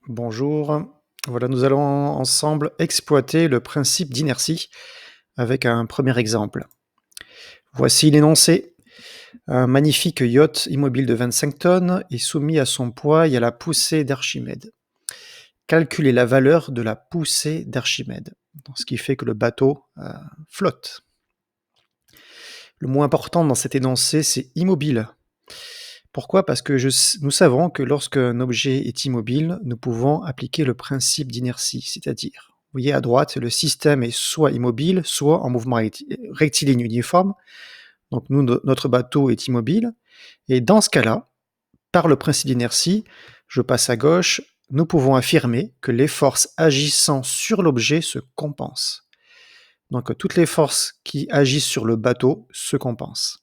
Bonjour. Voilà, nous allons ensemble exploiter le principe d'inertie avec un premier exemple. Voici l'énoncé. Un magnifique yacht immobile de 25 tonnes est soumis à son poids et à la poussée d'Archimède. Calculez la valeur de la poussée d'Archimède, ce qui fait que le bateau flotte. Le mot important dans cet énoncé, c'est immobile. Pourquoi? Parce que nous savons que lorsqu'un objet est immobile, nous pouvons appliquer le principe d'inertie, c'est-à-dire, vous voyez à droite, le système est soit immobile, soit en mouvement rectiligne uniforme. Donc notre bateau est immobile. Et dans ce cas-là, par le principe d'inertie, je passe à gauche, nous pouvons affirmer que les forces agissant sur l'objet se compensent. Donc toutes les forces qui agissent sur le bateau se compensent.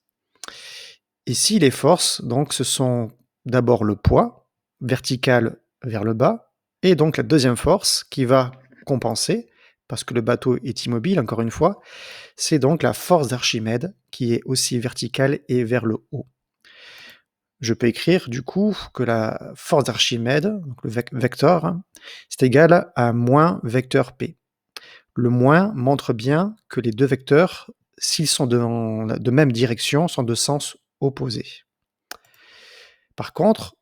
Ici, les forces, donc, ce sont d'abord le poids, vertical vers le bas, et donc la deuxième force qui va compenser, parce que le bateau est immobile, encore une fois, c'est donc la force d'Archimède qui est aussi verticale et vers le haut. Je peux écrire du coup que la force d'Archimède, donc le vecteur, c'est égal à moins vecteur P. Le moins montre bien que les deux vecteurs, s'ils sont de même direction, sont de sens opposé. Par contre,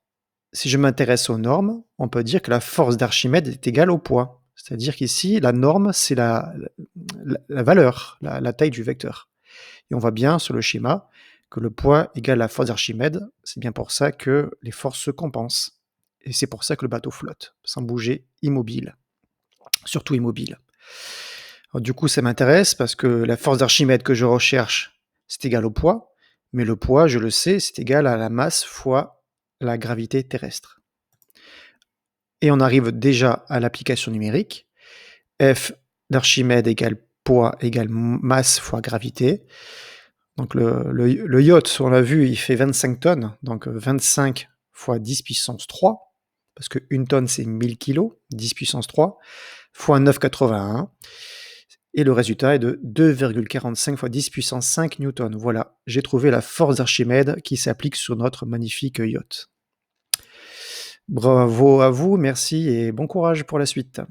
si je m'intéresse aux normes, on peut dire que la force d'Archimède est égale au poids. C'est-à-dire qu'ici, la norme, c'est la valeur, la taille du vecteur. Et on voit bien sur le schéma que le poids égale la force d'Archimède. C'est bien pour ça que les forces se compensent. Et c'est pour ça que le bateau flotte, sans bouger, immobile. Surtout immobile. Alors, du coup, ça m'intéresse parce que la force d'Archimède que je recherche, c'est égal au poids. Mais le poids, je le sais, c'est égal à la masse fois la gravité terrestre. Et on arrive déjà à l'application numérique. F d'Archimède égale poids égale masse fois gravité. Donc le yacht, on l'a vu, il fait 25 tonnes, donc 25 fois 10 puissance 3, parce que 1 tonne c'est 1000 kg, 10 puissance 3, fois 9,81. Et le résultat est de 2,45 fois 10 puissance 5 newtons. Voilà, j'ai trouvé la force d'Archimède qui s'applique sur notre magnifique yacht. Bravo à vous, merci et bon courage pour la suite.